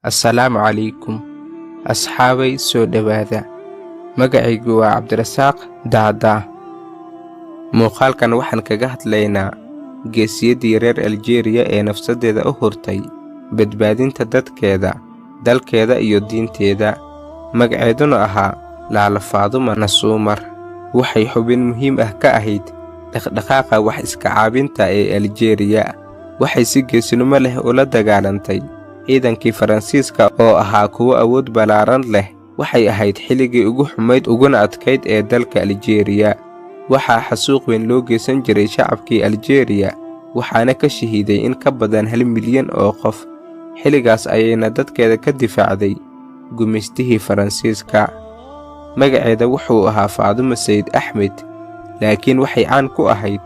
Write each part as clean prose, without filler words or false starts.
Assalaamu calaykum asxaabay soo dhawaada. Magacaygu waa Cabdirasaaq Daadaa. Muuqaalkan waxaan kaga hadlaynaa geesiyadii reer Aljeeriya ee nafsadeeda u hurtay badbaadinta dadkeeda, dalkeeda iyo diinteeda. Magaceeduna ahaa Laala Faadumo Nasuumar. Waxay xubin muhiim ah ka ahayd dhaqdhaqaaqa wax iska caabinta ee Aljeeriya. Waxay si geesinimo leh ula dagaalantay ciidankii Faransiiska oo ahaa kuwo awood ballaaran leh. Waxay ahayd xilligii ugu xumayd uguna adkayd ee dalka Aljeeriya. Waxaa xasuuq weyn loo geysan jiray shacabkii Aljeeriya, waxaana ka shahiiday in ka badan 1 milyan oo qof. Xilligaas ayayna dadkeeda ka difaacday gumaystihii Faransiiska. Magaceeda wuxuu ahaa Faadumo Sayid Axmed, laakiin waxay caan ku ahayd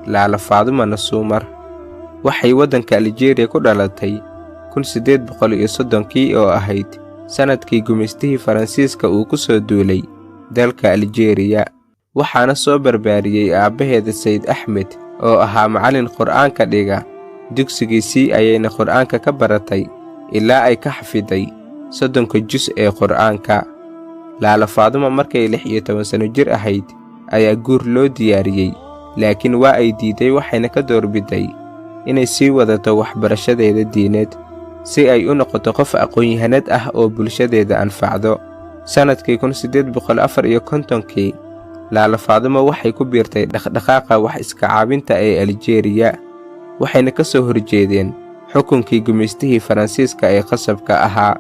Laala Faadumo Nasuumar. Waxay waddanka Aljeeriya ku dhalatay 1830 oo ahayd sanadkii gumaystihii Faransiiska uu ku soo duulay dalka Aljeeriya. Waxaana soo barbaariyey aabbaheeda Sayid Axmed oo ahaa macallin Qur'aanka dhiga. Dugsigiisii ayayna Qur'aanka ka baratay ilaa ay ka xafiday 30 juz ee Qur'aanka. Laala Faadumo markay 16 sano jir ahayd ayaa guur loo diyaariyey, laakiin waa ay diiday waxayna ka doorbiday inay sii wadato waxbarashadeeda diineed si ay u noqoto qof aqoon-yahanad ah oo bulshadeeda anfacdo. Sanadkii 1854 Laala Faadumo waxay ku biirtay dhaqdhaqaaqa wax iska caabinta ee Aljeeriya, waxayna ka soo horjeedeen xukunkii gumaystihii Faransiiska ee qasabka ahaa.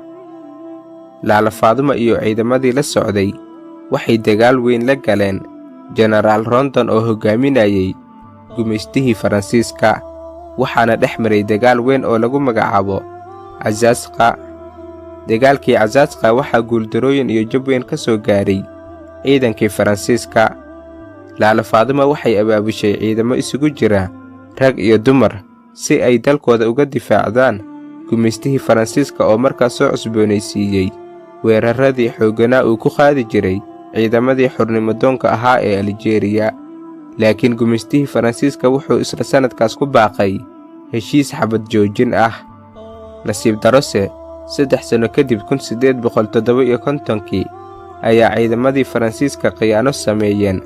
Laala Faadumo iyo ciidamadii la socday waxay dagaal weyn la galeen Generaal Rondon oo hogaaminayay gumaystihii Faransiiska, waxaana dhex maray dagaal weyn oo lagu magacaabo Cazazqa. Dagaalkii Cazazqa waxaa guuldarooyin iyo jab weyn ka soo gaaray ciidankii Faransiiska. Laala Faadumo waxay abaabushay ciidamo isugu jira rag iyo dumar si ay dalkooda uga difaacdaan gumaystihii Faransiiska oo markaas soo cusboonaysiiyey weeraradii xoogganaa uu ku qaadi jiray ciidamadii xornimo-doonka ahaa ee Aljeeriya. Laakiin gumaystihii Faransiiska wuxuu isla sanadkaas ku baaqay heshiis xabad joojin ah. Nasiib darose 3 sano kadib 1857 ayaa ciidamadii Faransiiska khiyaano sameeyeen.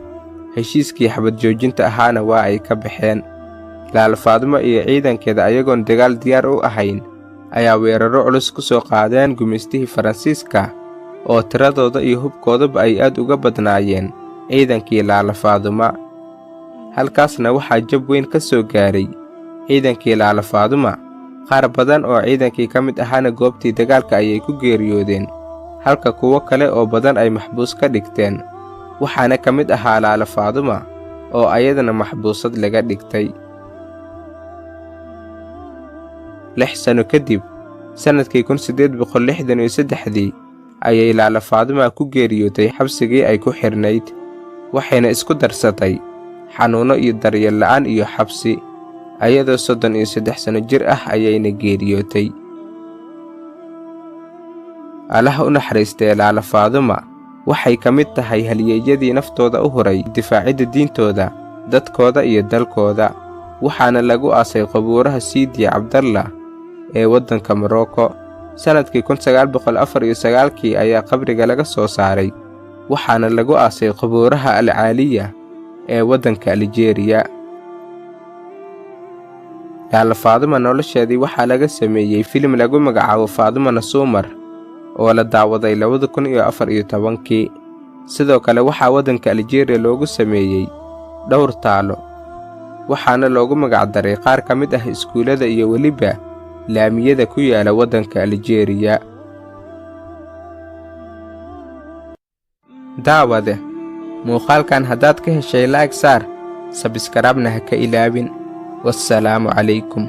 Heshiiskii xabad joojinta ahaana waa ay ka baxeen. Laala Faadumo iyo ciidankeeda ayagoon dagaal diyaar u ahayn ayaa weeraro culus ku soo qaadeen gumaystihii Faransiiska oo tiradooda iyo hubkoodaba ay aad uga badnaayeen ciidankii Laala Faadumo. Halkaasna waxaa jab weyn ka soo gaaray ciidankii Laala Faadumo. Qaar badan oo ciidankii ka mid ahaana goobtii dagaalka ayay ku geeriyoodeen, halka kuwo kale oo badan ay maxbuus ka dhigteen. Waxaana ka mid ahaa Laala Faadumo oo ayadana maxbuusad laga dhigtay. 6 sano kadib, sanadkii 1863 ayay Laala Faadumo ku geeriyootay xabsigii ay ku xirnayd. Waxayna isku darsatay xanuuno iyo daryeel la'aan iyo xabsi. Ayadoo 33 sano jir ah ayayna geeriyootay. Allah u naxariistay Laala Faadumo waxay ka mid tahay halyeeyadii naftooda u huray difaacidda diintooda, dadkooda iyo dalkooda. Waxaana lagu aasay qabuuraha Sidi Cabdallah ee waddanka Morocco. Sanadkii 1904 ayaa qabriga laga soo saaray, waxaana lagu aasay qabuuraha Al-Caaliya ee waddanka Aljeeriya. Laala Faadumo nolosheedii waxaa laga sameeyey filim lagu magacaabo Faadumo Nasuumar oo la daawaday 2014. Sidoo kale waxaa waddanka Aljeeriya loogu sameeyey dhowr taalo, waxaana loogu magacdaray qaar ka mid ah iskuulada iyo weliba laamiyada ku yaala waddanka Aljeeriya. daawade muuqaalkan haddaad ka heshay like saar sabskraibna ha ka ilaabin. wassalaamu calaykum.